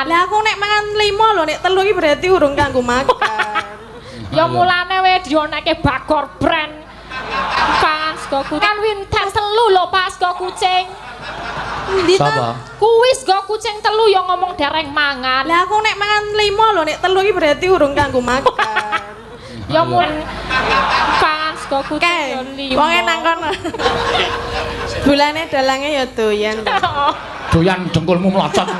Lah aku nek mangan 5 lho, nek 3 iki berarti urung kanggo makan. Ya mulane we dionekke bakor brand. Pas go kucing kan winter 3 lho pas go kucing. Endi ta? Sapa? Kuwi go kucing 3 ya ngomong dereng mangan. Lah aku nek mangan 5 lho, nek 3 iki berarti urung kanggo makan. Ya mulane pas go kucing 5. Wong nang kono. Bulane dalange ya doyan. Doyan dengkulmu mlocot.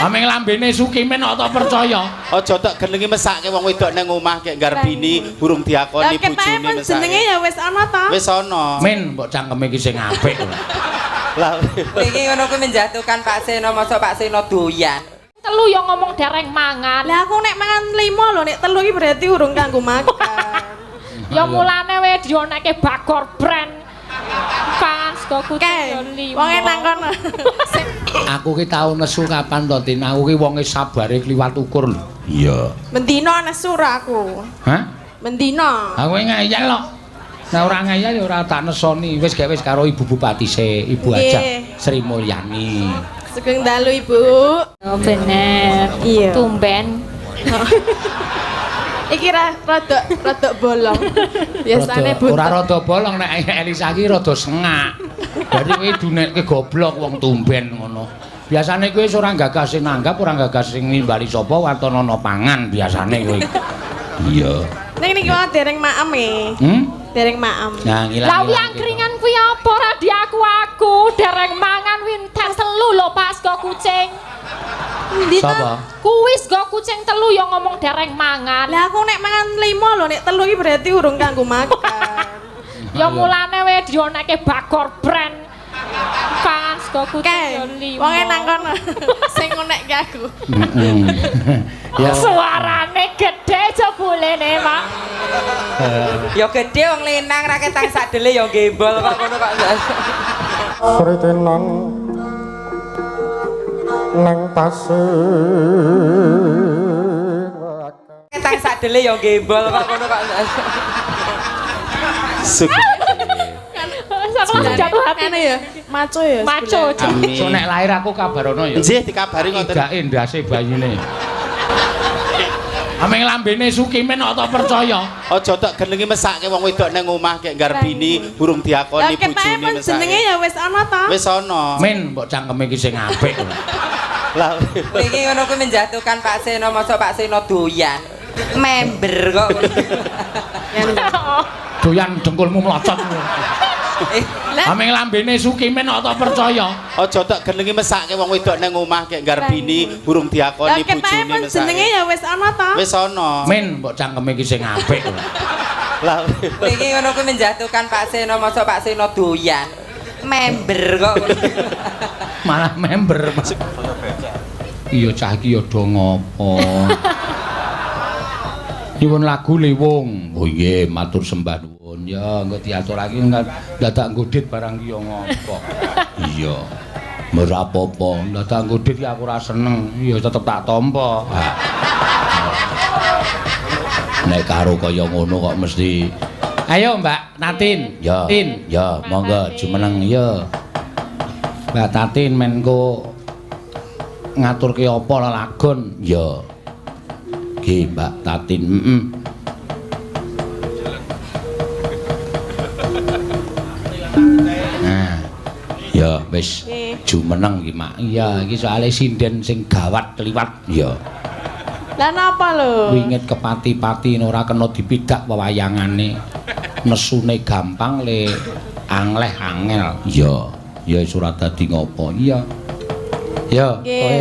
Ameng lambene Sukimen kok tak percaya. Aja tak genengi mesake wong wedok nang omah kek garbini burung diakoni bojone mesake. Jenenge ya wis ana ta? Wis ana. Men mbok cangkeme iki sing apik. Lah iki ngono kuwi menjatuhkan Pak Seno, masa Pak Seno doyan. 3 ya ngomong dereng mangan. Lah aku nek mangan 5 lho, nek 3 iki berarti urung kanggo makan. Ya mulane we dionekke bakor brand. Pas go kucing 5. Wong nang kono. Aku ki tau nesu kapan to, Tin? Aku ki wonge sabare kliwat ukur lho. Iya. Mendino nesu ra aku. Hah? Mendino. Aku ngayal kok. Nah ora ngayal ya ora tak nesoni. Wis gawe karo Ibu Bupati Ibu aja Sri Mulyani. Sugeng dalu Ibu. Oh bener. Iya. Tumben. Iki rada bolong. Biasane butuh. Ora rada bolong nek Elisa ki rada sengak. Berarti kowe dunekke goblok wong tumben ngono. Biasane kowe ora gagas sing nanggap, ora gagas sing nimbali sapa watonono pangan biasane kowe. Iya. Ning niki wae dereng maem e. Dereng maem. Nah, ngilang. Lah wi angkringan kuwi apa ora diaku-aku, dereng mangan winter 3 lho pas go kucing. Endi ta? Sapa? Kuwi go kucing 3 ya ngomong dereng mangan. Lah aku nek mangan 5 lho, nek 3 iki berarti urung kanggo makan. Ya mulane we dionekke bakor brand. Pas go kucing 5. Wong nang kono. Sing ngonekke aku. Ya. Suarane gede jebulene, Mak. Ya gede wong lenang ra ketang sadele ya gembol kok ngono kok. Sritenan nang pasir Ketang sadele ya gembol kok ngono kok. Sampe jatuh hati ya. Maco ya. Maco. Amin. So nek lahir aku kabarono ya. Nggih dikabari ngoten. Igake ndase bayine. Ameng lambene Sukimen kok tak percaya. Aja tak genengi mesake wong wedok nang omah kek garbini burung diakoni bojone mesake. Jenenge ya wis ana ta? Wis ana. Men mbok cangkeme iki sing apik. Lah Iki ngono kuwi menjatuhkan Pak Seno, masa Pak Seno doyan. Member kok. Doyan dengkulmu mlocot. Ameng lambene Sukimen kok tak percaya. aja tak genengi mesake wong wedok nang omah kek garbini burung diakoni bojone mesake. Jenenge ya wis ana ta? Wis ana. Men mbok cangkeme iki sing apik. Lah Iki ngono kuwi menjatuhkan Pak Seno, masa Pak Seno doyan. Member kok. Malah member. Iya cah iki ya do ngopo. Nyuwun lagu Liwung. Oh nggih, matur sembah nuwun. Ya, engko diaturake dadak nggodit barang ki ya ngopo. Iya. Ora apa-apa, dadak nggodit ki aku ora seneng. Ya tetep tak tampa. Nek karo kaya ngono kok mesti. Ayo Mbak Tatin. Ya. Tin. Ya, monggo jumeneng ya. Mbak Tatin menko ngaturke apa lelagon? Ya. Nggih, Mbak Tatin. Nah. Ya wis jumeneng iki, Mak. Iya, iki soalé sinden sing gawat kliwat. Ya. Lah napa lho? Wingit kepati-pati ora kena dipidak wewayangane. Nesune gampang le angleh angel. Iya. Ya surat dadi ngopo? Iya. Ya, kowe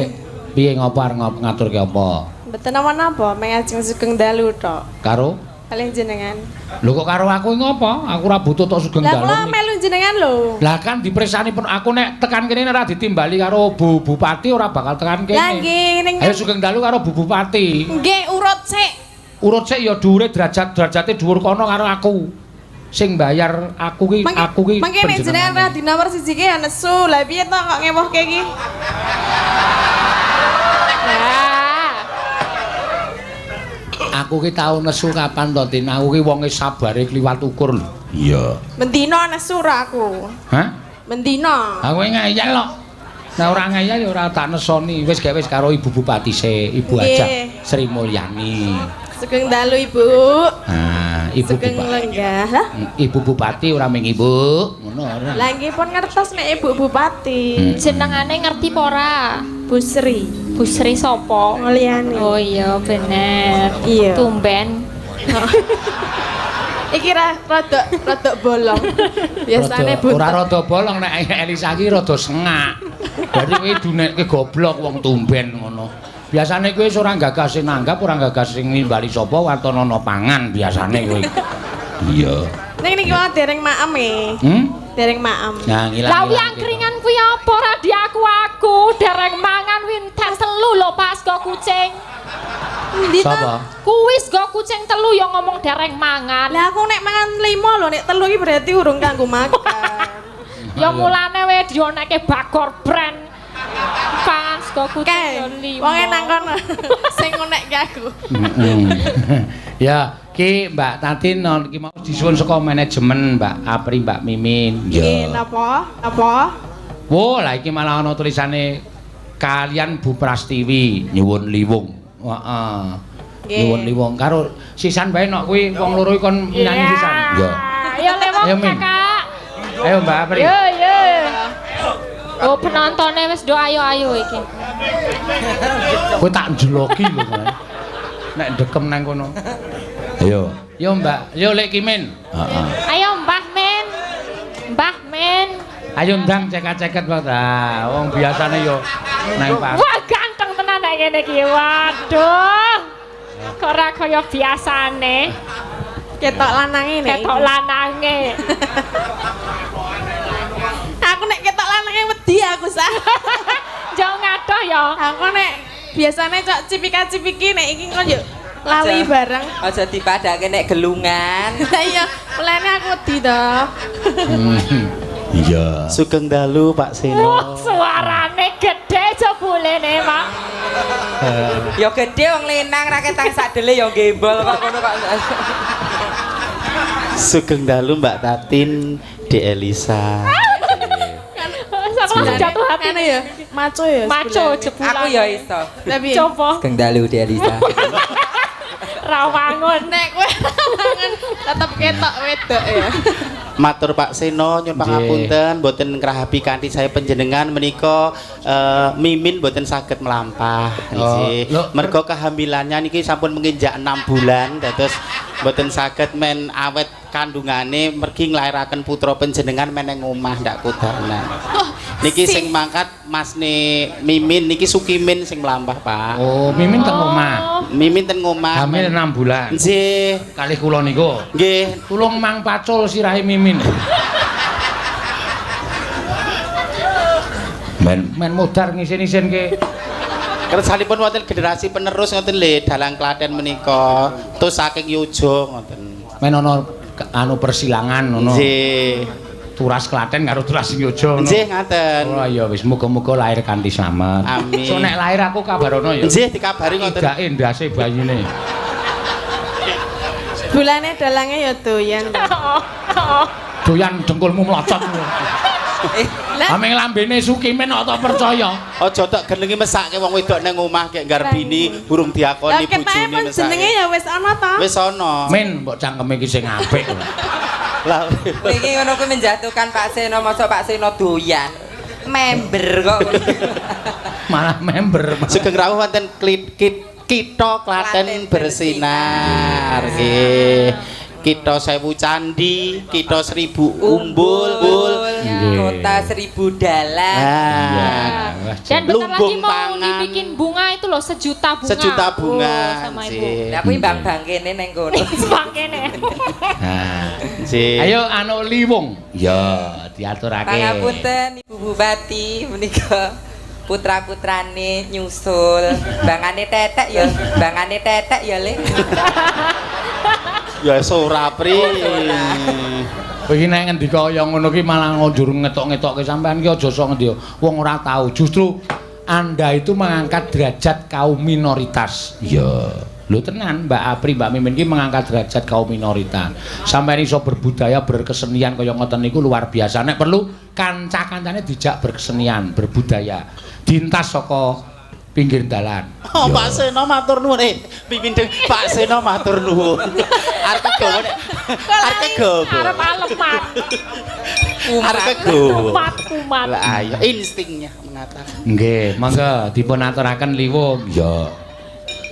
piye ngopo arep ngaturke apa? Mboten napa-napa, mengajeng Sugeng Dalu tok. Karo? Kalih jenengan. Lho kok karo aku ngopo? Aku ora butuh tok Sugeng Lah kula Dalu. melu jenengan lho. Lah kan dipresani pun aku nek tekan kene ora ditimbali karo Bu Bupati ora bakal tekan kene. Lah nggih ning Ayo Sugeng Dalu karo Bu Bupati. nggih urut sik. Urut sik ya dhuwure derajate dhuwur kono karo aku. Sing bayar aku ki Mangke nek jenengan ra di nomor 1 ki ya nesu. Lah piye to kok ngewohke iki? Aku ki tau nesu kapan to, Tin? Aku ki wonge sabare kliwat ukur lho. Iya. Mendino nesu ra aku. Hah? Mendino. Aku ngayal kok. Nah ora ngayal ya ora tak nesoni. Wis gawe karo Ibu Bupati Ibu Ajak Sri Mulyani. Sugeng dalu Ibu. Nah, Ibu Sugeng lenggah. Lah, Ibu Bupati ora ming Ibu, ngono ora. lah nggih pun ngertos nek Ibu Bupati. Jenengane ngerti apa ora? Bu Sri. Bu Sri sapa? Mulyani. Oh iya bener. Iya. Tumben. Iki rada bolong. Biasane Bu. Ora rada bolong nek Elisa iki rada sengak. Berarti kowe dunekke goblok wong tumben ngono. Biasane kowe ora gagas sing nanggap, ora gagas sing nimbali sapa watonana pangan biasane kowe. Iya. Ning niki wae dereng maem e. Dereng maem. Nah, ngilang. Lah yang keringan kuwi apa ora di aku dereng mangan winten telu lho pas go kucing. Ndi to? Sapa? Kuwi go kucing telu ya ngomong dereng mangan. Lah aku nek mangan 5 lho, nek 3 iki berarti urung kanggo makan. Ya mulane we dioneke bakor brand. Pas go kucing ya 5. Wong nang kono sing ngonekke aku. Ya, ki Mbak Tatin iki mau disuwun saka manajemen Mbak Apri Mbak Mimin. Nggih, napa? Napa? Wo, lah iki malah ana tulisane kalian Bu Prastiwi nyuwun liwung. Heeh. Nyuwun liwung karo sisan bae nok kuwi wong loro kon nyanyi sisan. Ya. Ayo lewat Kakak. Ayo Mbak Apri. Yo. Oh penontonnya wis do ayo iki. Kowe tak njeloki lho kan. Nek dekem nang kono. Ayo. Yo Mbak, yo Lek Kimin. Heeh. Ayo Mbah Men. Mbah Men. Ayo ndang ceket-ceket Pak. Ah, wong biasane yo nang pas. Wah ganteng tenan nek ngene iki. Waduh. Kok ora kaya biasane. Ketok lanange nek. Ketok lanange. Aku nek ketok lanange wedi aku sah. Jauh ngadoh ya. Aku nek biasane cok cipika-cipiki nek iki kon yo lali bareng. Aja dipadake nek gelungan. Lah iya, mulane aku wedi to. Iya. Sugeng dalu Pak Seno. Wah, suarane gede jebulene, Pak. Ya gede wong lenang ra ketang sadele ya gembol kok ngono kok. Sugeng dalu Mbak Tatin, De Elisa. Langsung jatuh hati Ane ya, maco ya. Maco sebulan. jebulan. Aku ya iso. Tapi Coba Sugeng dalu De Elisa. rawangun. nek kowe rawangan tetep ketok wedok ya. Matur Pak Seno nyuwun pangapunten mboten ngrahapi kanthi saya panjenengan menika Mimin mboten saged melampah nggih. Mergo kehamilannya niki sampun menginjak 6 bulan dados mboten saged men awet kandungane mergi nglairaken putra panjenengan meneng omah ndak kodanan. Niki sing mangkat Masne Mimin niki Sukimin sing melampah Pak. Oh, Mimin teng omah. Mimin ten omah. Hamil 6 bulan. Nggih. Kalih kula niku. Nggih. Tulung mang pacul sirahe Mimin. Men modar ngisin-isinke. Kersanipun wonten generasi penerus ngoten lho dalang Klaten menika. Terus saking Yojo ngoten. Men ana anu persilangan ngono. Nggih. Turas Klaten karo Turas Yojo ngono. Nggih ngaten. Oh iya wis muga-muga lahir kanthi slamet. Amin. So nek lahir aku kabarono ya. Nggih dikabari ngoten. Idake ndase bayine. Bulane dalange ya doyan. Doyan dengkulmu mlocot. Ameng lambene Sukimin kok tak percaya. Aja tak genengi mesake wong wedok nang omah kek garbini burung diakoni bojone mesake. Jenenge ya wis ana ta? Wis ana. Men mbok cangkeme iki sing apik. Lah Iki ngono kuwi menjatuhkan Pak Seno, masa Pak Seno doyan. Member kok. Malah member. sugeng rawuh wonten Kitha Klaten bersinar nggih. Kitha 1000 candi, Kitha 1000 umbul, Kota 1000 dalan. Nah. Dan bentar lagi Lumbung mau pangan. dibikin bunga itu loh, sejuta bunga. Sejuta bunga. Oh, sama Ibu. Nggih. Lah kuwi bang-bang kene ning kono. Bangkene. Nah. Nggih. Ayo anu liwung. Ya, diaturake. Pangapunten Ibu Bupati menika putra-putrane nyusul. Bangane tetek ya, Le. Ya ora pri. Kowe iki nek ngendika kaya ngono ki malah njur ngetok-ngetokke sampean ki aja sok ngendi. Wong ora tahu. Justru Anda itu mengangkat derajat kaum minoritas. Iya. Lho tenan, Mbak Apri, Mbak Mimin iki mengangkat derajat kaum minoritas. Sampeyan iso berbudaya, berkesenian kaya ngoten niku luar biasa. Nek perlu kanca-kancane dijak berkesenian, berbudaya. Dintas saka pinggir dalan. Oh, Pak Seno matur nuwun. Pimpin Pak Seno matur nuwun. Arep kegowo nek. Arep kegowo. Arep aleman. Arep kegowo. Kumat. Lah ayo instingnya mengatakan. Nggih, monggo dipun aturaken liwung. Ya.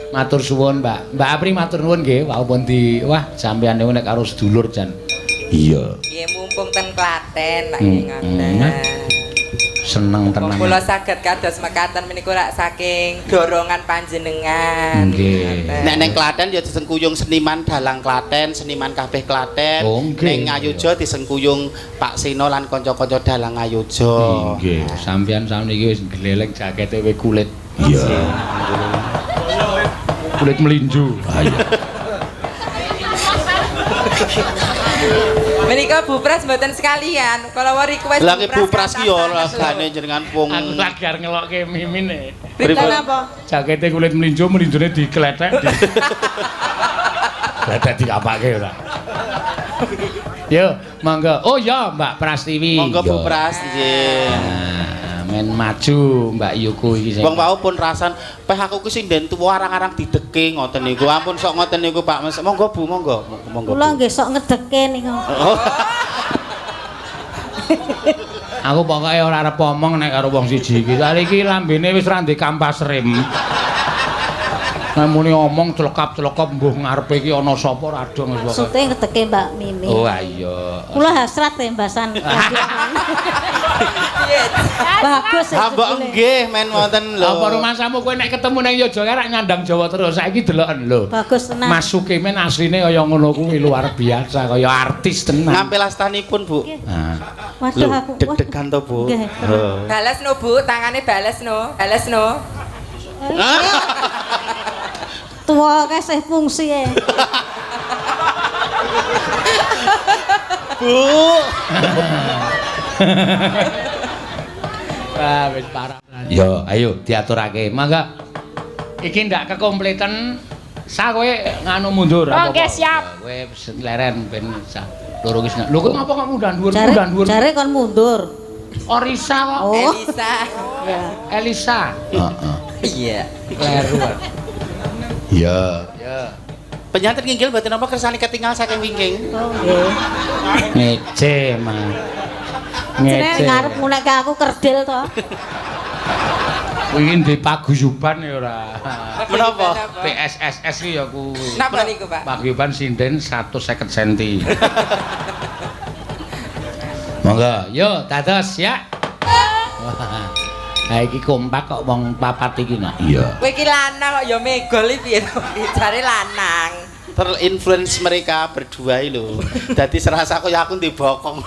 Matur suwun, Mbak. Mbak Apri matur nuwun nggih, walaupun wah sampeyan niku nek karo sedulur jan. Iya. Nggih mumpung ten Klaten nek ngaten. Seneng tenan. Kula saged kados mekaten menika rak saking dorongan panjenengan. Nggih. Nek neng Klaten ya disengkuyung seniman dalang Klaten, seniman kabeh Klaten. Oh, Neng Ngayuja disengkuyung Pak Seno lan kanca-kanca dalang Ngayuja. Nggih, sampeyan sakniki wis gleleng jakete we kulit. Iya. Kulit melinju. Ah iya. Menika Bu Pras mboten sekalian. Kalau request Lah Bu Pras ki ya regane jenengan wong. Aku lagi arep ngelokke mimine. Berita apa? Jakete kulit melinju, melinjune dikletek. Kletek dikapake ora. Yo, monggo. Oh ya, Mbak Prastiwi. Monggo Bu Pras nggih. Men maju Mbak Yuku iki sing. Wong wau pun rasan, peh aku ki sinden tuwa arang-arang dideke ngoten niku. Ampun sok ngoten niku Pak Mas. Monggo Bu, monggo. Monggo. Kula nggih sok ngedeke niku. Oh. Aku pokoke ora arep omong nek karo wong siji iki. Saiki lambene wis ra ndek kampas rem. Muni omong celekap-celekap mbuh ngarepe iki ana sapa ora dong wis pokoke. Maksude ngedeke Mbak Mimi. Oh iya. Kula hasrat tembasan. Bagus. Hambok nggih men wonten lho. Apa rumasamu kowe nek ketemu nang Yogyakarta rak nyandang Jawa terus. Saiki deloken lho. Bagus tenan. Mas Sukimen asline kaya ngono kuwi luar biasa, kaya artis tenan. Ngampil astanipun Bu. Nah. Waduh Lho, aku. deg-degan to Bu. Nggih. Oh. Bales no Bu, tangane bales no. Bales no. Tuwa kesih fungsi e. Bu. Wah, wis parah. Yo, ayo diaturake. Mangga. Iki ndak kekompletan. Sa kowe nganu mundur Oh, nggih, siap. Kowe leren ben loro wis. Lho kok ngapa kok mundur-mundur? Jare kon mundur. Orisa kok. Oh. Elisa. Ya. Elisa. Heeh. Iya. Kleru. Iya. Ya. Penyantet nginggil mboten napa kersane ketinggal saking wingking. Oh nggih. Ngece, Mang. Jenenge ngarep nek aku kerdil to. Kuwi ndek paguyuban ya ora. Menapa? PSSS ki ya kuwi. Napa niku, Pak? Paguyuban sinden 150 cm. Monggo, yo dados ya. Ha iki kompak kok wong papat iki nak. Iya. Kowe iki lanang kok ya megol iki piye to? Jare lanang. Terinfluence mereka berdua lho. Dadi serasa kaya aku ndek bokong.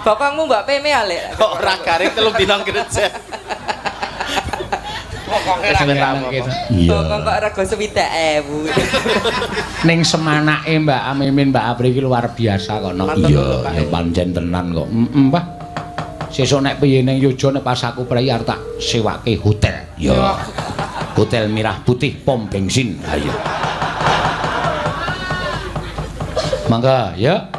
Bokongmu mbok peme ya, Lek. Kok ora garing 3 dina kerja. Iya. Bokong kok rego 70.000. Ning semanake Mbak Mimin, Mbak Apri iki luar biasa kok. Iya, ya pancen tenan kok. Mbah. Sesuk nek piye ning Yojo nek pas aku prei arep tak sewake hotel. Ya. Hotel Mirah Putih pom bensin. Ayo. Mangga, ya.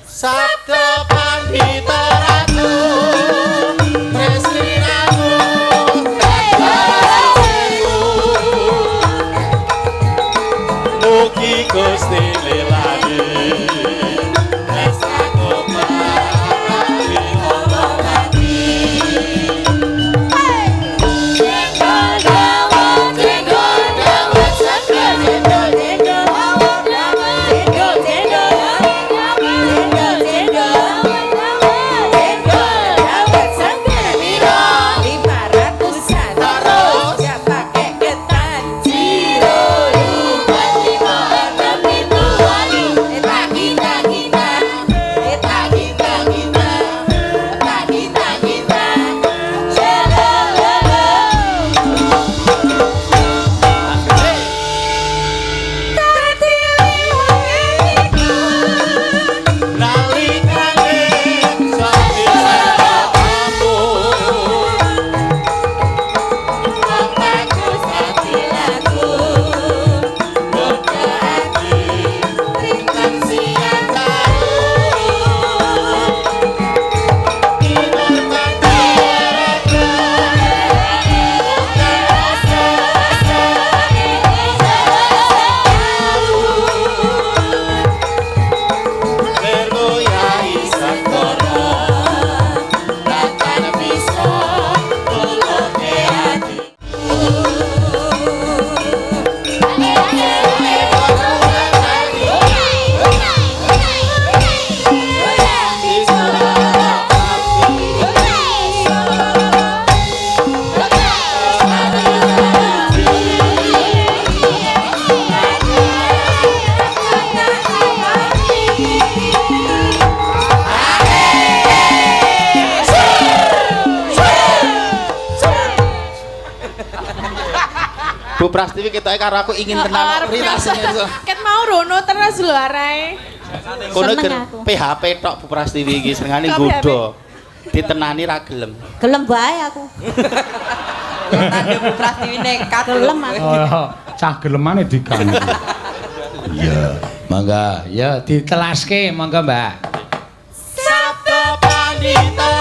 Sabda pandhita ratu tresninamu mugi Gusti lelani Bu Prastiwi ketoke karo aku ingin tenan pritasine. Ket mau rono terus lho arae. Kono Seneng ger aku. PHP tok Bu Prastiwi iki senengane Kok nggodha. Ditenani ra gelem. Gelem bae aku. Tanda Bu Prastiwi nekat. Gelem aku. Oh, cah gelemane diganggu. Iya, mangga, ya ditelaske mangga, Mbak. Sabda pandita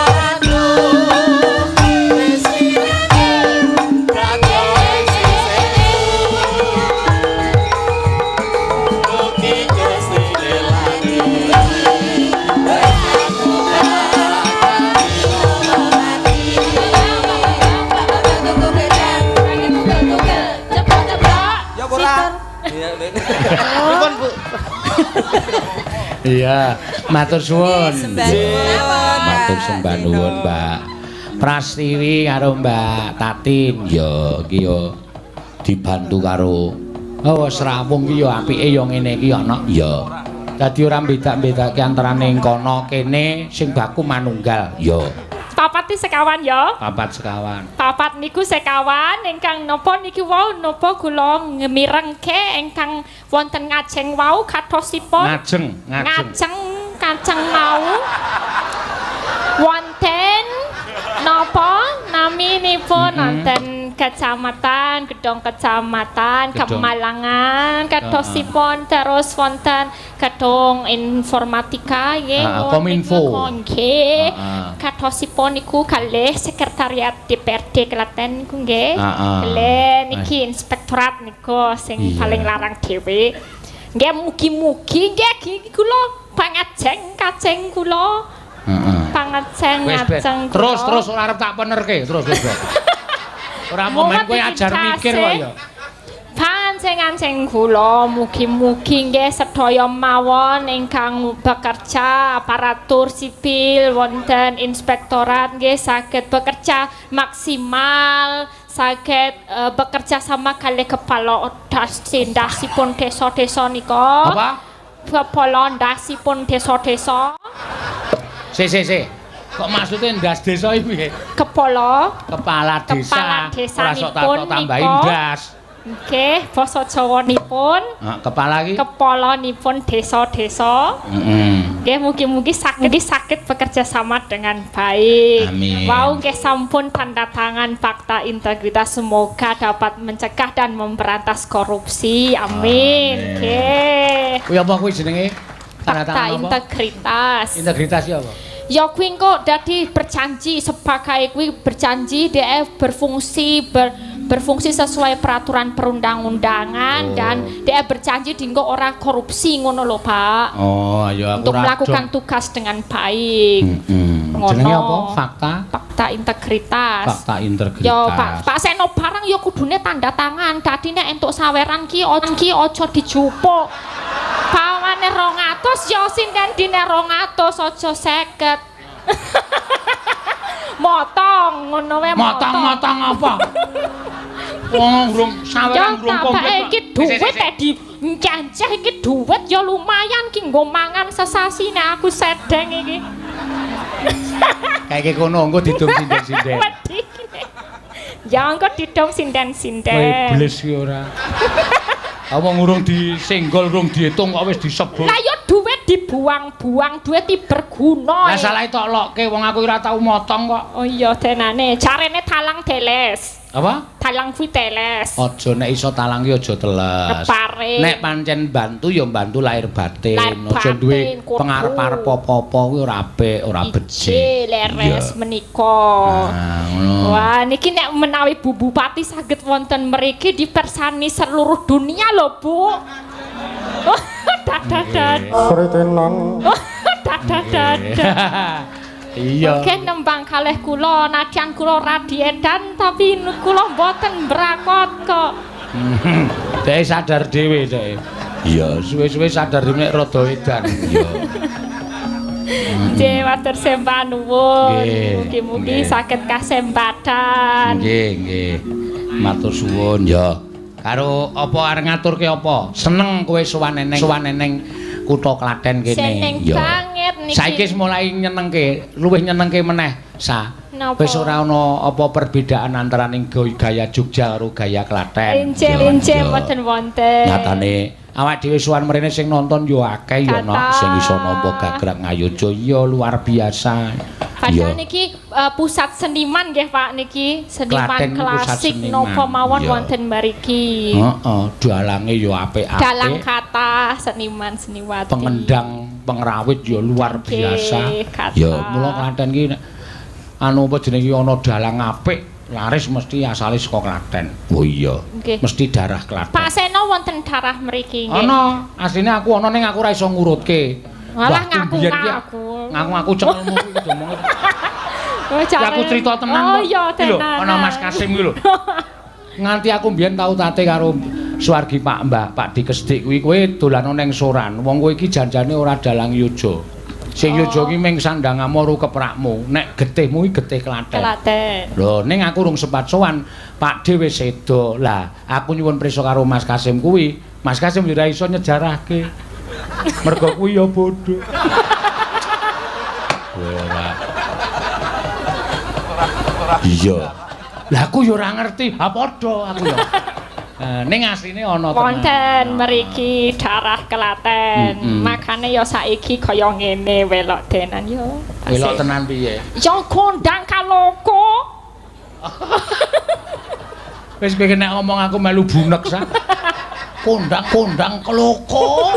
Pripun Bu? Iya, matur suwun. Matur Matur sembah nuwun, Mbak. Prastiwi karo Mbak Tatin ya iki ya dibantu karo Srawung ki ya apike ya ngene iki ana ya. Dadi ora bedak-bedake antarane kono kene sing baku manunggal ya. Papat sekawan ya. Papat sekawan. Papat niku sekawan ingkang napa niki wau napa kula ngemirengke ingkang wonten ngajeng wau katosipun ngajeng kacang mau wonten napa naminipun wonten kecamatan Gedong Kecamatan Kemalangan katosipun terus wonten Gedung Informatika nggih Kominfo nggih katosipun niku kalih sekretariat DPRD Klaten niku nggih kalih niki inspektorat niku sing paling larang dhewe nggih mugi-mugi nggih kula pangajeng kaceng kula pangajeng ngajeng terus ora arep tak penerke terus ora momen kowe ajar mikir kok ya panjenengan kula mugi-mugi nggih sedaya mawon ingkang bekerja aparatur sipil wonten inspektorat nggih saged bekerja maksimal saged bekerja sama kali kepala dasipun desa-desa nika apa kepala dasipun desa-desa si kok maksudnya ndas desa iki piye kepala desa ora sok tak tambahin ndas nggih basa Jawanipun kepalanipun desa-desa nggih mugi-mugi saged bekerja sama dengan baik wau nggih sampun tanda tangan fakta integritas semoga dapat mencegah dan memberantas korupsi amin nggih kuwi apa kuwi jenenge tanda tangan integritas ya apa ya kuwi kok dadi berjanji sebagai kuwi berjanji dia berfungsi sesuai peraturan perundang-undangan dan dia berjanji dinggo ora korupsi ngono lho Pak. Oh, ya aku untuk melakukan tugas dengan baik. Jenenge apa? Fakta integritas. Ya Pak Seno barang ya kudune tanda tangan. Dadi nek entuk saweran ki aja dijupuk. Pawane 200 ya sinden dine 200 aja 50. Motong ngono wae motong apa? Wong urung saweran urung komplit. Iki dhuwit di ncanceh iki dhuwit ya lumayan ki nggo mangan sesasi nek aku sedeng iki. Kayak kono engko didum sinden-sinden. Ya engko didum sinden-sinden. Kowe bles ki ora. Wong urung disenggol, urung diitung kok wis disebut. Lah ya dhuwit dibuang-buang, dhuwit berguna. Lah salah tok lokke wong aku ora tau motong kok. Oh iya denane, carane talang teles. Apa? Talang kuwi teles. Aja nek iso talang ki aja teles. Kepare. Nek pancen bantu ya bantu lahir batin. Aja duwe pengarep-arep apa-apa kuwi ora apik, ora becik. Leres menika. Ngono. Wah, niki nek menawi Bu Bupati saged wonten mriki dipersani seluruh dunia lho, Bu. Dadadan. Sritenan. Dadadan. Iya. Oke nembang kalih kula nadyan kula radiedan tapi kula mboten brakot kok. Dek sadar dhewe dek. Iya, suwe-suwe sadar nek rada edan. Iya. Nggih, matur sembah nuwun. Mugi-mugi saged kasempatan. Nggih. Matur suwun ya. Karo apa arep ngaturke apa? Seneng kowe sowan eneng kutha Klaten kene. Seneng banget niki. Saiki mulai nyenengke, luwih nyenengke meneh. Napa? Wis ora ana apa perbedaan antaraning gaya Jogja karo gaya Klaten. Injil mboten wonten. Nyatane awak dhewe suwan mrene sing nonton yo akeh yo no sing iso nampa gagrag ngayojo yo luar biasa. Padahal niki pusat seniman nggih Pak niki, seniman klasik napa mawon wonten mriki. Heeh, dalange yo apik-apik. Dalang kata seniman seniwati. Pengendang pengrawit yo luar biasa. Ya, mula Klaten ki anu apa jenenge ana dalang apik, laris mesti asale saka Klaten. Oh iya. Mesti darah Klaten. Pak Seno wonten darah mriki nggih. Ana, asline aku ana ning aku ora iso ngurutke. Malah ngaku-ngaku. Ngaku-ngaku cengelmu iki domong. Aku cerita tenan. Oh iya tenan. Ana Mas Kasim iki lho. Nganti aku mbiyen tau tate karo Suwargi Pak Mbah, Pak Dikesdik kuwi kowe dolan ning soran. Wong kowe iki janjane ora dalang yojo. Sing yojo ki ming sandhangamu ru keprakmu. Nek getihmu iki getih Klaten. Klaten. Lho, ning aku rung sempat sowan, Pak D wis sedo. Lah, aku nyuwun prisa karo Mas Kasim kuwi. Mas Kasim ora iso nyejarahke. Mergo kuwi ya bodho. Ora. Iya. Lah aku ya ora ngerti. Ha padha aku ya. Ning asline ana tenan. Wonten mriki darah Klaten. Makane ya saiki kaya ngene welok tenan yo. Welok tenan piye? Ya kondang kaloko. Wis kowe nek ngomong aku melu bunek sa. Kondang keloko.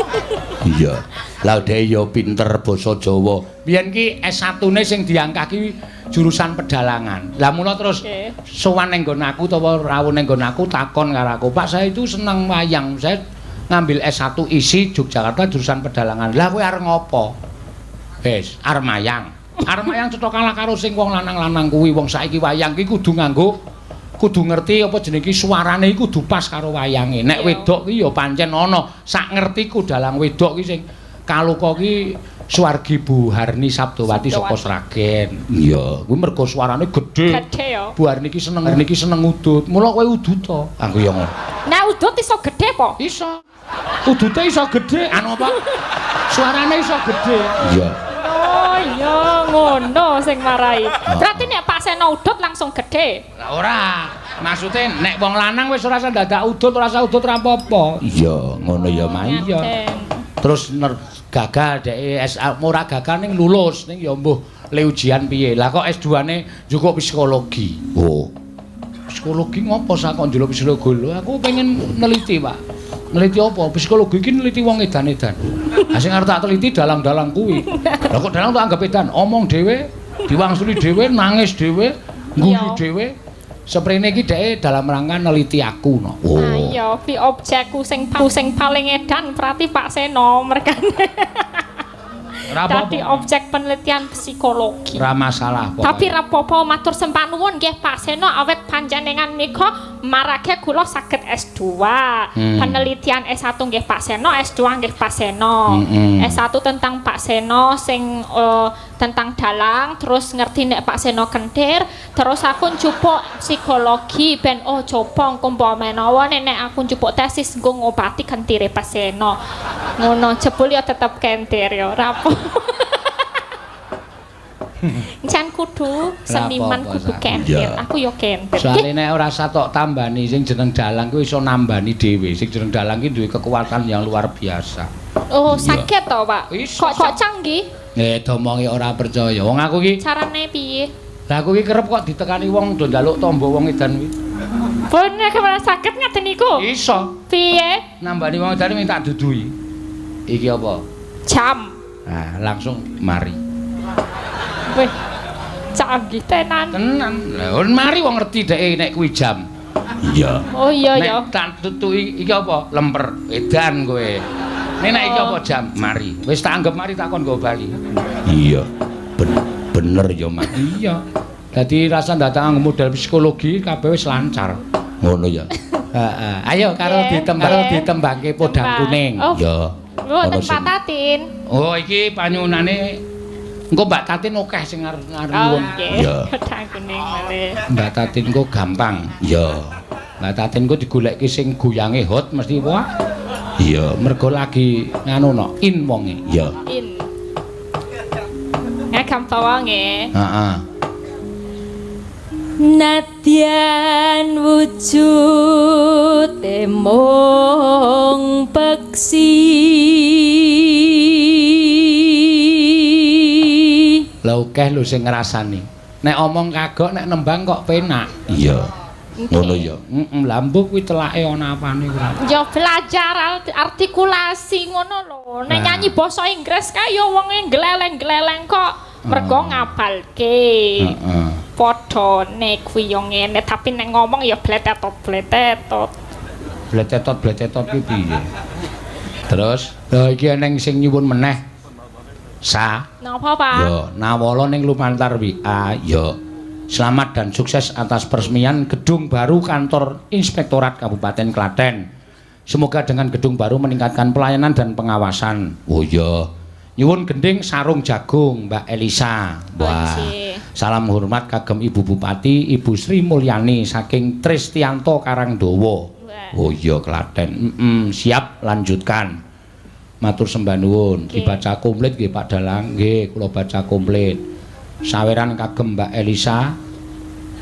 Iya. Lah dhek ya pinter basa Jawa. Biyen ki S1-ne sing diangkah ki jurusan pedalangan. Lah mula terus sowan ning nggon aku utawa rawuh ning nggon aku takon karo aku, "Pak, saya itu seneng wayang. Saya ngambil S1 isi Yogyakarta jurusan pedalangan." Lah kowe arep ngopo? Wis, arep mayang. Arep mayang cetha kalah karo sing wong lanang-lanang kuwi. Wong saiki wayang ki kudu ngerti apa jenenge suarane iku kudu pas karo wayange. Nek wedok ki ya pancen ana sak ngertiku dalang wedok ki sing kaloka ki Suwargi Bu Harni Sabdowati saka Sragen. Iya, kuwi mergo suarane gedhe. Gedhe ya. Bu Harni ki seneng udut. Mula kowe udut to. Aku ya ngono. Nek udut iso gedhe po? Iso. Udute iso gedhe. Anu apa? Suarane iso gedhe. Iya. Oh iya ngono sing marai. Berarti nek Pak Seno udut langsung gedhe. Lah ora. Maksude nek wong lanang wis ora usah dadak udut, ora usah udut ora apa-apa. Iya, ngono ya Maya. Terus gagal dhek ora gagal ning lulus ning ya mbuh le ujian piye. Lah kok S2-ne njukuk psikologi. Oh. Psikologi ngopo sak kok njaluk psikologi? Lho aku pengen neliti, Pak. Neliti apa? Psikologi iki neliti wong edan-edan. Lah sing arep tak teliti dalang-dalang kuwi. Lah kok dalang tak anggap edan, omong dhewe, diwangsuli dhewe, nangis dhewe, ngguyu dhewe. Seprene iki dhek dalam rangka neliti aku no. Oh. Iya, pi objekku sing paling edan berarti Pak Seno merkane. Dadi objek penelitian psikologi. Ora masalah pokoknya. Tapi rapopo matur sempat nuwun nggih Pak Seno awet panjenengan menika marake kula saged S2. Penelitian S1 nggih Pak Seno, S2 nggih Pak Seno. S1 tentang Pak Seno sing tentang dalang, terus ngerti nek Pak Seno kentir, terus aku njupuk psikologi ben coba engko menawa nek aku njupuk tesis nggo ngobati kentire Pak Seno. Ngono jebul ya tetep kentir ya rapo. Jan kudu seniman kudu kentir. Aku yo kentir. Soale nek ora satok tambani sing jeneng dalang kuwi iso nambani dhewe. Sing jeneng dalang ki duwe kekuatan yang luar biasa. Oh, sakit to, Pak? Kok canggih? Domonge ora percaya. Wong aku ki carane piye? Lah aku ki kerep kok ditekani wong do njaluk tombo wong edan kuwi. Bener kemana sakit ngaten niku? Iso. Piye? Nambani wong edan minta dudui. Iki apa? Jam. Nah, langsung mari. Wih, canggih tenan. Tenan. Lah mari wong ngerti dhek nek kuwi jam. Iya. Oh iya ya. Nek tak tutuki iki apa? Lemper edan kowe. Nek iki apa jam? Mari. Wis tak anggap mari takon nggo bali. Iya. Bener ya, Mas. Iya. Dadi rasa datang modal psikologi kabeh wis lancar. Ngono ya. Heeh. Ayo karo ditembangke podang kuning. Ya. Mboten Pak Tatin. Oh, iki panyunane engko Mbak Tatin akeh sing ngarep-ngarep. Oh, iya. Podang kuning malih. Mbak Tatin kok gampang. Ya. Mbak Tatin kok digoleki sing goyange hot mesti wah. Iya, mergo lagi nganu no, in wonge. Ya. In. Ngagam to wonge. Heeh. Nadyan wujud mung peksi lha akeh lho sing ngrasani nek omong kagok nek nembang kok penak iya ngono ya lambuh kuwi telake ana apane kuwi ya belajar artikulasi ngono lho nek nyanyi basa Inggris kae ya wong gleleng-gleleng kok mergo ngapalke padha nek kuwi yo ngene tapi nek ngomong ya bletetot ki piye terus lha iki eneng sing nyuwun meneh napa Pak yo nawala ning lumantar WA yo selamat dan sukses atas peresmian gedung baru kantor Inspektorat Kabupaten Klaten semoga dengan gedung baru meningkatkan pelayanan dan pengawasan oh iya nyuwun gending sarung jagung Mbak Elisa. Wah. Salam hormat kagem Ibu Bupati Ibu Sri Mulyani saking Tristianto Karangdawa. Oh iya Klaten. Siap lanjutkan. Matur sembah nuwun. Dibaca komplit nggih Pak Dalang. Nggih, kula baca komplit. Saweran kagem Mbak Elisa.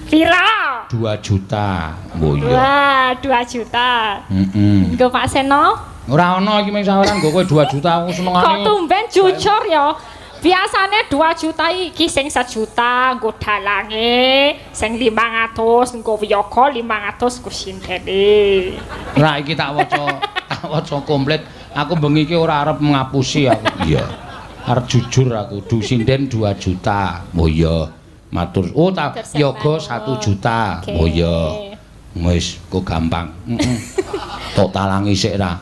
Pira? 2 juta. Oh iya. Wah, 2 juta. Nggo Pak Seno? Ora ana iki mung saweran nggo kowe 2 juta aku senengane. Kok tumben jujur ya. Biasane 2 juta iki sing 1 juta nggo dalange, sing 500 nggo wiyaga 500 ku sindene. Ora iki tak waca komplit. Aku bengi iki ora arep ngapusi aku. Iya. Arep jujur aku, du sinden 2 juta. Oh iya. Matur. Oh tak yoga 1 juta. Oh iya. Wis kok gampang. Tok talangi sik ra.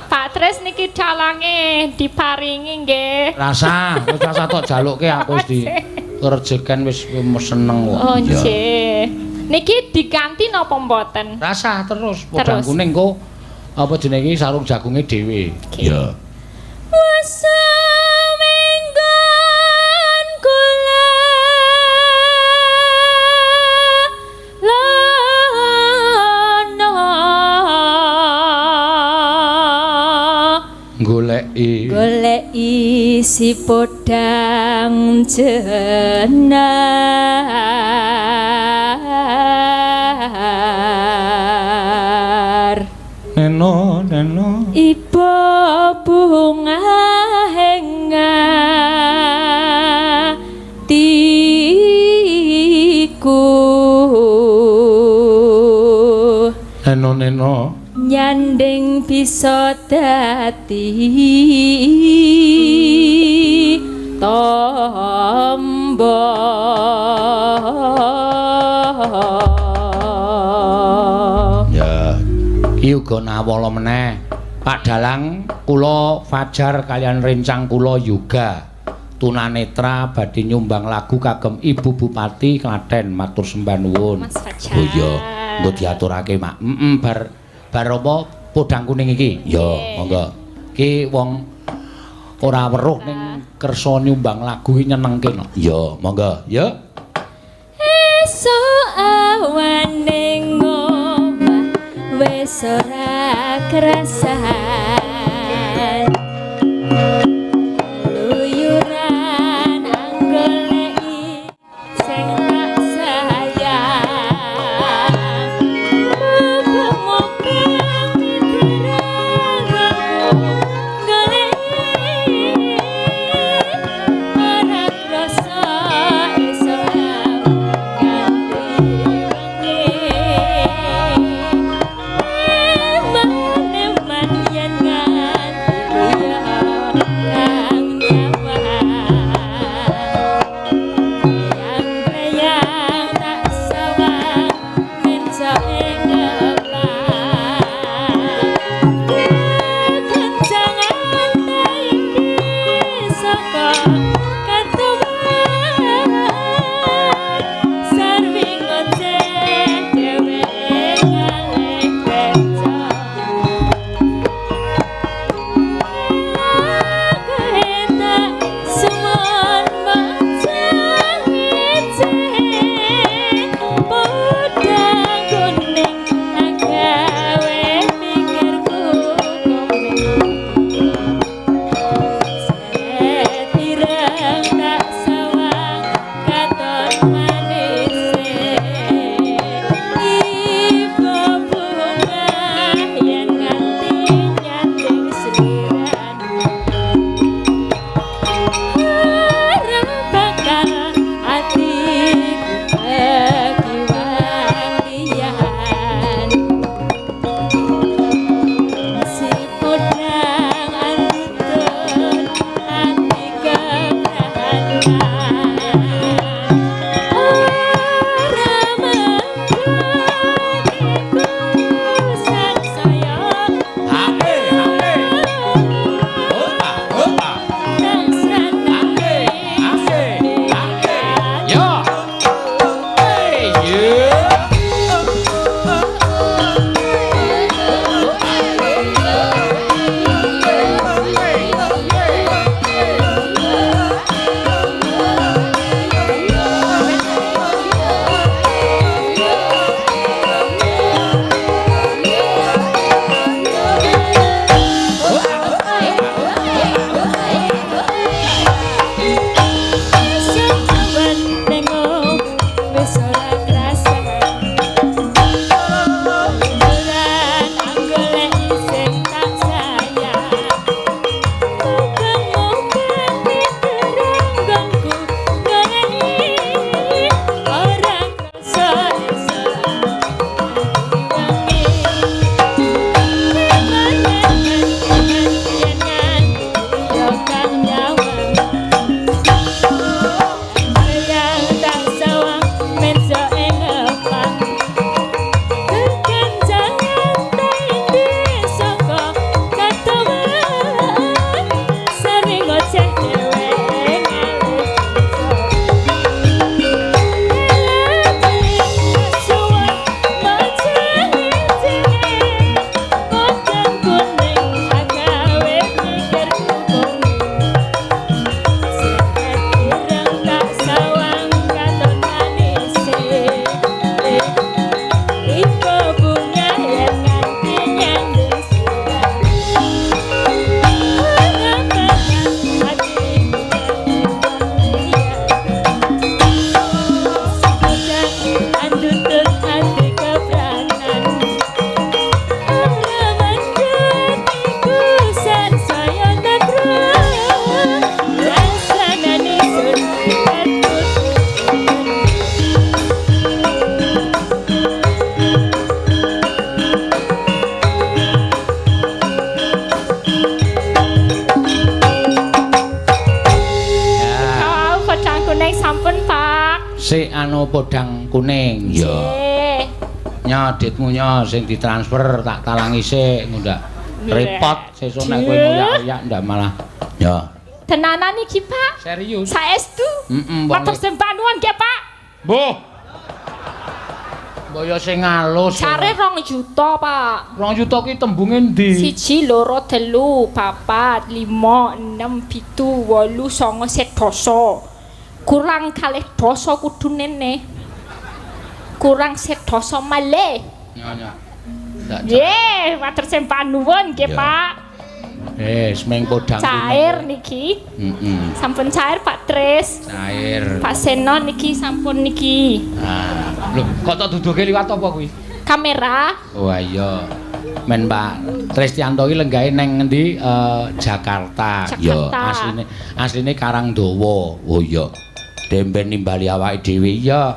Pak Tris niki dalange diparingi nggih. Rasa tok jaluke aku wis di kerjeken wis seneng kok. Oh nggih. Niki diganti napa mboten? Rasa terus podang kuning kok apa jenenge sarung jagunge dhewe. Iya. Goleki si podang jenar neno iba bunga hengatiku neno nyanding bisa dadi tombo ya iki uga nawala meneh Pak Dalang kula Fajar kalian rencang kula Yoga tunanetra badhe nyumbang lagu kagem Ibu Bupati Klaten matur sembah nuwun Mas Fajar oh iya nggo diaturake Mak bar apa podang kuning iki ya monggo iki wong ora weruh ning kersa nyumbang lagu iki nyenengke no ya monggo ya esuk awane ngomah wis ora kerasan luyuran anggoleki sing tak sayang man yen anu podang kuning. Ya. Nya ditmu nya sing ditransfer tak talangi sik ngundak. Repot sesuk nek kowe ngoyak-oyak ndak malah. Ya. Tenanan iki, Pak? Serius. Saestu? Matur sembah nuwun nggih, Pak. Mbuh. Mbok yo sing alus. Care 2 juta, Pak. 2 juta ki tembunge ndi? 1, 2, 3, 4, 5, 6, 7, 8, 9, 10. Kurang kalih dosa kudune ne. Kurang sedoso malih. Nyonya. Nggih, matur sembah nuwun nggih, Pak. Semeng podang cair niki. Sampun cair Pak Tris. Cair. Pak Seno niki sampun niki. Lho, kok tak duduke liwat apa kuwi? Kamera. Wah iya. Men Pak Tristianto iki lenggahe neng ngendi? Jakarta. Ya, asline Karangdawa. Oh iya. Demben nimbali awake dhewe. Iya.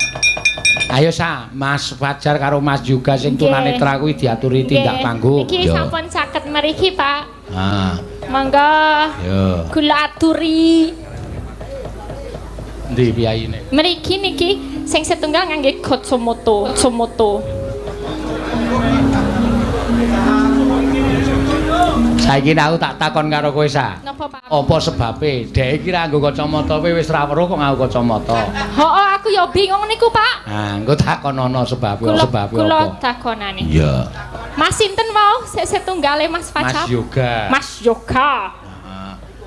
Ayo sa, Mas Fajar karo Mas juga sing tunanetra kuwi diaturi tindak panggung. Niki sampun saged mriki, Pak. Mangga. Yo. Kula aturi. Ndi piyayine? Mriki niki sing setunggal ngangge Gotsumoto. Saiki aku tak takon karo kowe sa. Napa, Pak? Apa sebabe? Dhek iki ra nggo kacamata kowe wis ra weruh kok nganggo kacamata. Hooh, aku ya bingung niku, Pak. Engko takonono sebabe apa? Kula takonane. Iya. Mas sinten wau? Sik setunggale Mas Fajar. Mas Yoga.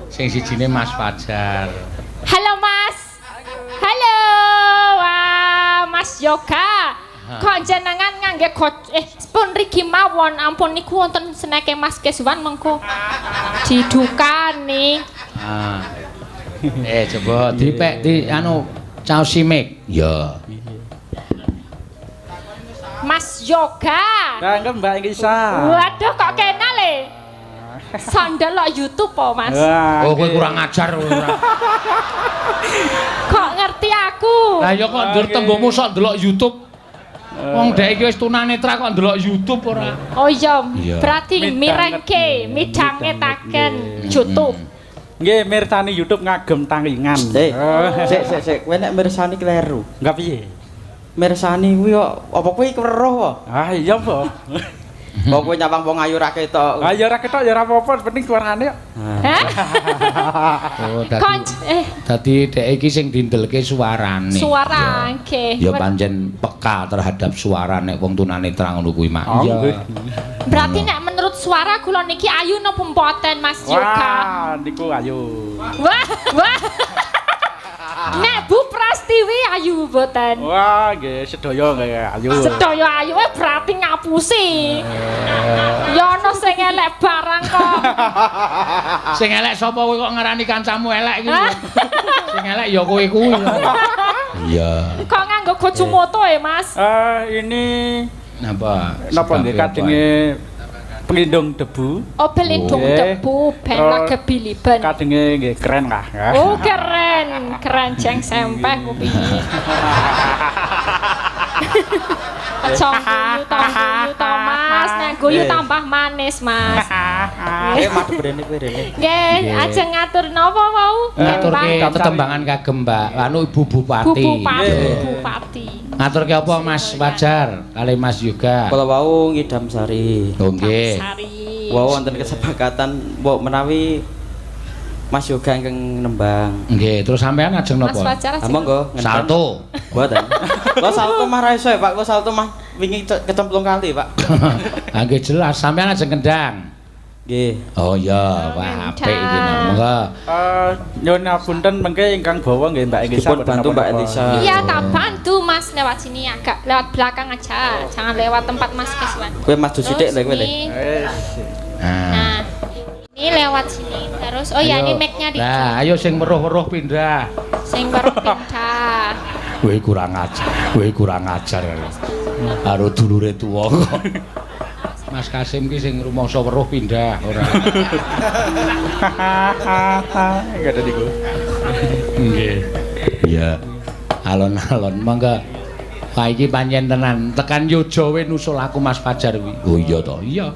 Sing sijine Mas Fajar. Halo, Mas. Halo. Wah, Mas Yoga. Kok jenengan ngangge pun rigi mawon ampun niku wonten seneke Mas Keswan mengko didukani. Coba dipek di anu caos simik. Ya. Mas Yoga. Kangge Mbak Ingisa. Waduh kok kenal e. Sandal lo YouTube po, Mas. Oh, kowe kurang ajar ora. Kok ngerti aku? Lah ya kok ndur tembungmu sok ndelok YouTube. Wong dhek iki wis tunanetra kok ndelok YouTube ora. Oh iya, berarti mirengke, midhangetaken YouTube. Nggih, mirsani YouTube ngagem tangingan. Sik, kowe nek mirsani kleru. Enggak piye? Mirsani kuwi kok apa kowe weruh kok? Ah iya, Po. Kok kowe nyawang wong ayu ra ketok. Ah ya ra ketok ya ora apa-apa, penting suarane kok. Hah? Oh, dadi dhek iki sing dindelke suarane. Suara nggih. Ya pancen peka terhadap suara nek wong tunanetra ngono kuwi, Mak. Iya. Berarti nek menurut suara kula niki ayu napa mboten, Mas Yoga? Wah, niku ayu. Wah. Nek Bu Prastiwi ayu mboten. Wah, nggih sedaya nggih ayu. Sedaya ayu berarti ngapusi. Ya ono sing elek barang kok. Sing elek sapa kowe kok ngarani kancamu elek iki? Sing elek ya kowe kuwi. Iya. Kok nganggo Gotsumoto Mas? Ini napa nggih kadenge pelindung debu. Oh, pelindung debu ben kebiliben. Kadenge nggih keren lah. Oh, keren jeng sempeh kupinge. Aja guyu ta Mas, nek guyu tambah manis, Mas. Madhep rene kowe rene. Nggih, ajeng ngatur napa wau? Ngaturke tetembangan kagem Mbak anu Ibu Bupati. Bupati. Ngaturke apa Mas Fajar kali Mas juga. Kula wau ngidam sari. Oh nggih. Wau wonten kesepakatan mbok menawi Mas Yoga ingkang nembang. Nggih, terus sampean ajeng napa? Mas Fajar. Monggo. Salto. Mboten. Kula salto mah ra iso, Pak. Kula salto mah wingi kecemplung kali, Pak. Ah nggih jelas, sampean ajeng kendang. Nggih. Oh iya, wah apik iki monggo. Nyuwun ngapunten mengke ingkang bawa nggih Mbak Elisa. Dipun bantu Mbak Elisa. Iya, tak bantu Mas lewat sini agak lewat belakang aja. Jangan lewat tempat Mas Keswan. Kowe maju sithik lho kowe. Nah. Ini lewat sini terus. Oh ya, ini mic-nya di. Nah, ayo sing weruh-weruh pindah. Sing weruh pindah. Kowe kurang ajar. Karo dulure tuwa kok. Mas Kasim ki sing rumangsa weruh pindah ora. Enggak ada niku. Nggih. Iya. Alon-alon mangga. Wah iki pancen tenan. Tekan Yojawe nusul aku Mas Fajar kuwi. Oh iya to. Iya.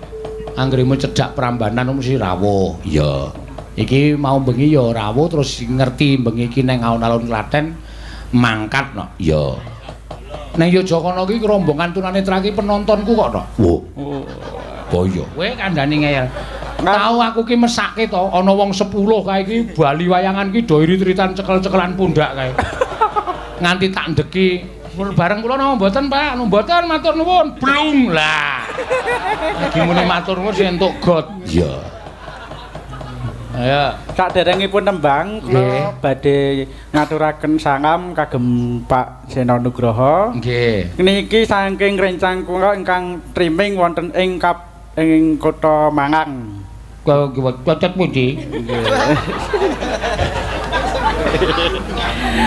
Anggremu cedak Prambanan mesti rawuh. Iya. Iki mau bengi ya rawuh terus ngerti bengi iki nang alun-alun Klaten mangkat no. Iya. Nang Yojokono iki rombongan tunanetra iki penontonku kok to. Wo. Boyo. Kowe kandhani ngeyel. Tahu aku ki mesake to ana wong 10 kae iki bali wayangan ki do irit-iritan cekel-cekelan pundak kae. Nganti tak ndeki bareng kula napa mboten Pak? Mboten matur nuwun. Blung lah. Lagi muni matur nuwun sing entuk got. Iya. Ayo, Saderengipun tembang kula badhe ngaturaken sangam kagem Pak Seno Nugroho. Nggih. Niki saking rencang kula ingkang streaming wonten ing Kota Mangang. Cocot pundi?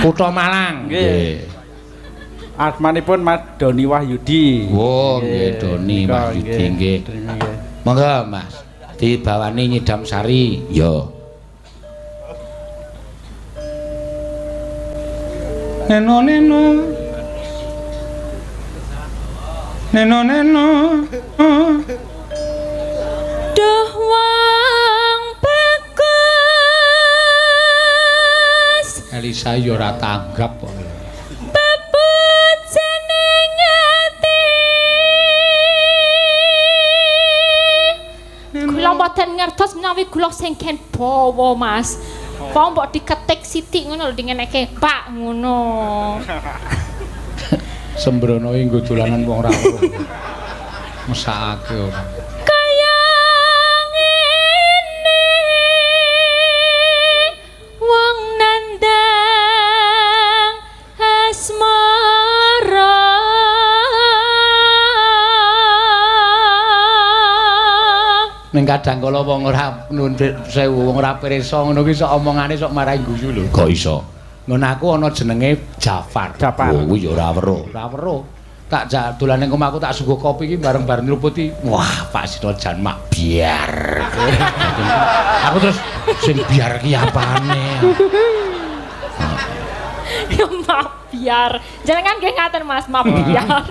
Kutha Malang. Nggih. Asmanipun Mas Doni Wahyudi. Oh, nggih Doni Wahyudi nggih. Monggo Mas. Dibawani Nyidam Sari. Yo. Neno neno. Neno neno. Duh wong bagus. Elisa yo ora tanggap kok. Bebut jeneng ati. Kula mboten ngertos menawi kula sing ken bawa Mas. Apa mbok diketik sithik ngono lho dingeneke Pak ngono. Sembrono iki nggo dolanan wong ra weruh. Mesakake ora. Kaya ngene wong nandang asmara. Ning kadang kala wong ora nuntut sewu wong ora pirsa ngono ki sok omongane sok marahi guyu lho. Kok iso? Ngono aku ana jenenge Jafar. Oh kuwi ya ora weruh. Ora weruh. Tak dolan ning omahku tak suguh kopi iki bareng-bareng nyruputi. Wah, Pak Sino jan mak biar. Aku terus sing biar ki apane? Ya mak biar. Jenengan nggih ngaten Mas, mak biar.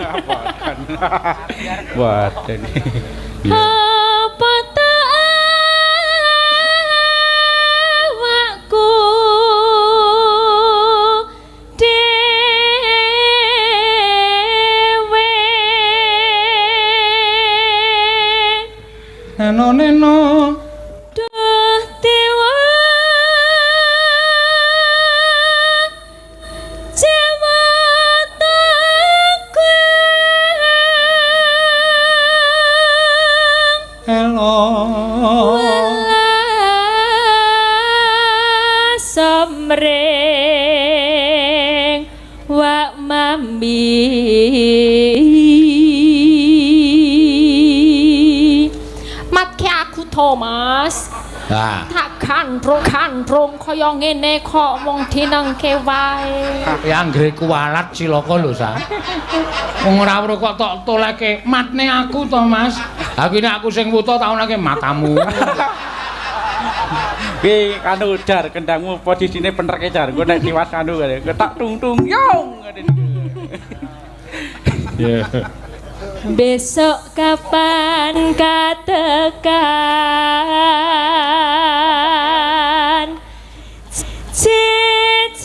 Waduh. Apa tak awakku dewe Neno neno duh dewa Somring wak mambi matke aku Thomas. Tak gandrung kaya ngene kok wong dinengke wae. Ya anggere kualat cilaka lho, Sa. Wong ora weruh kok tok toleke matne aku to, Mas. Ha kuwi nek aku sing wuta tak onake matamu. Ki anu Dar kendangmu posisine penerke Dar. Engko nek liwat anu ketak tung yong. Ya. Besok kapan katekan jejer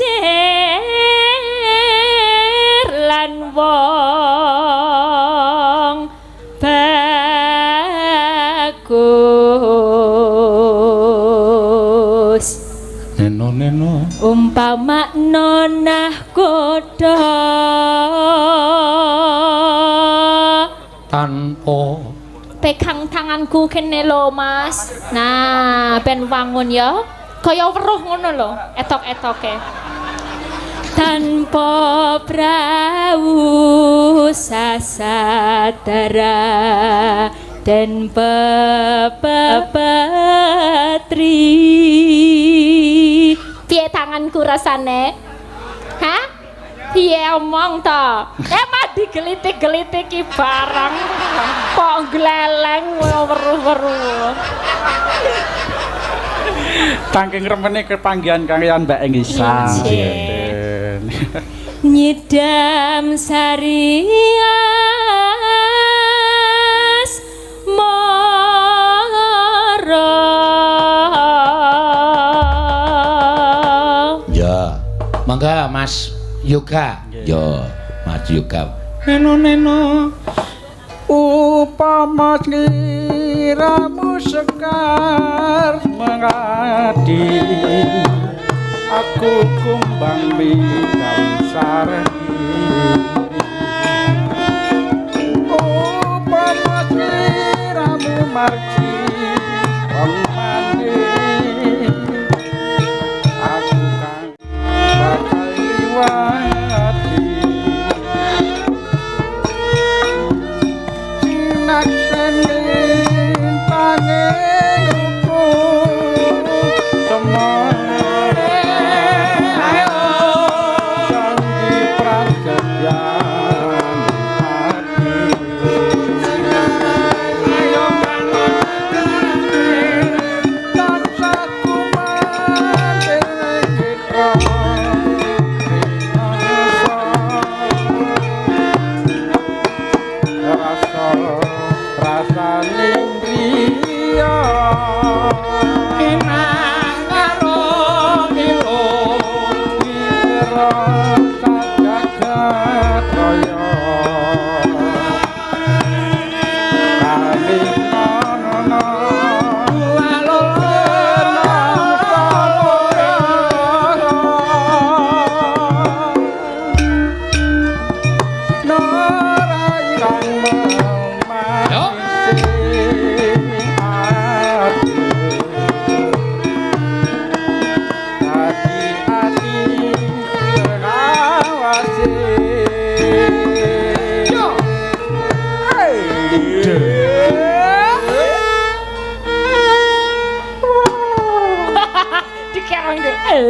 lan wong bagus Neno umpama nonah kodho tanpa pegang tanganku kene lho Mas. Nah, ben wangun ya. Kaya weruh ngono lho, etok-etoke. Tanpa prau sasadara dan pepetri. Piye tanganku rasane? Hah? Piye omong to? Emang digelitik-gelitiki barang kok gleleng weruh-weruh. Saking remene kepanggihan kalian Mbak Engisa. Nyidam Sarias Moro. Ya, mangga Mas Yoga. Ya, maju yoga neno upama sliramu sekar mengadi aku kumbang bidang sareni upama sliramu margi on mandi aku kan bakal liwati naksenin panengku semore ayo janji prasetyan hati ayo dan saku mandeleng kita rasa rasaning priya enang karo milo wira jagat raya kaling nono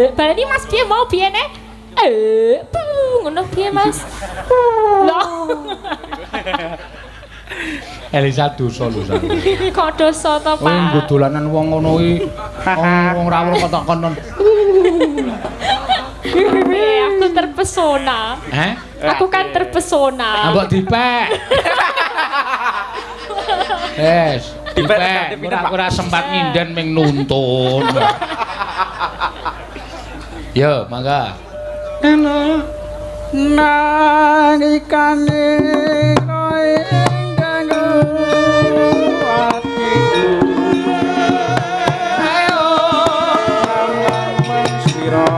Berarti Mas piye mau biyene? Ngono piye Mas? Loh. Elisa dosa lho sak. Kok dosa to, Pak? Nggo dolanan wong ngono iki. Wong rawuh kok konon. Aku terpesona. Aku kan terpesona. Mbok dipek. Dipek. Ora sempat nyinden ming nuntun. Yo, mangga. Nangikane koe ganggu atiku ayo nang sira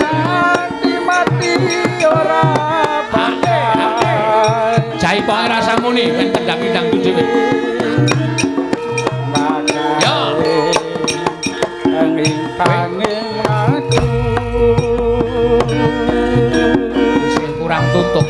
ayu mati ora pandai Jai poe rasamu nih men kendang-kendang dhewe. Angin aku sing kurang tutup.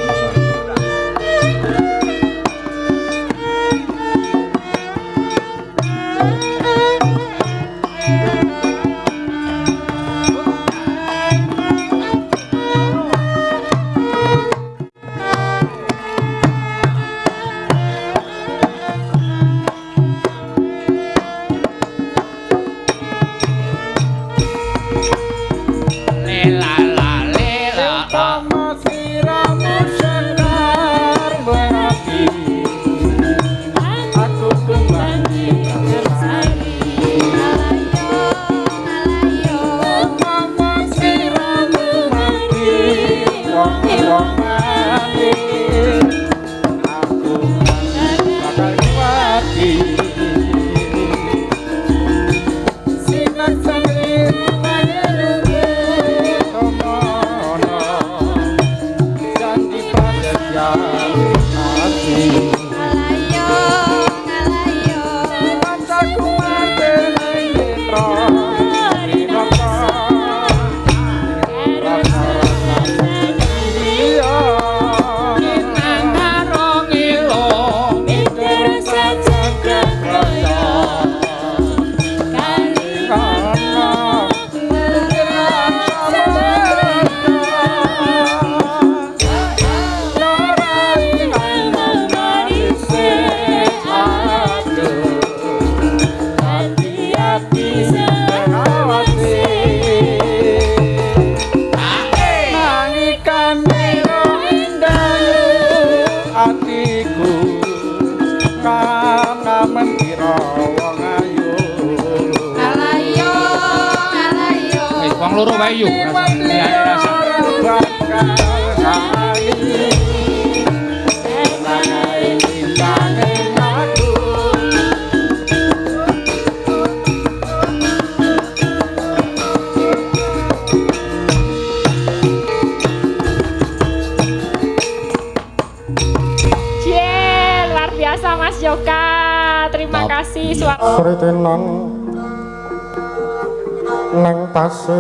loro wae yuk. Luar biasa Mas Yoga. Terima kasih suara. Nang tasih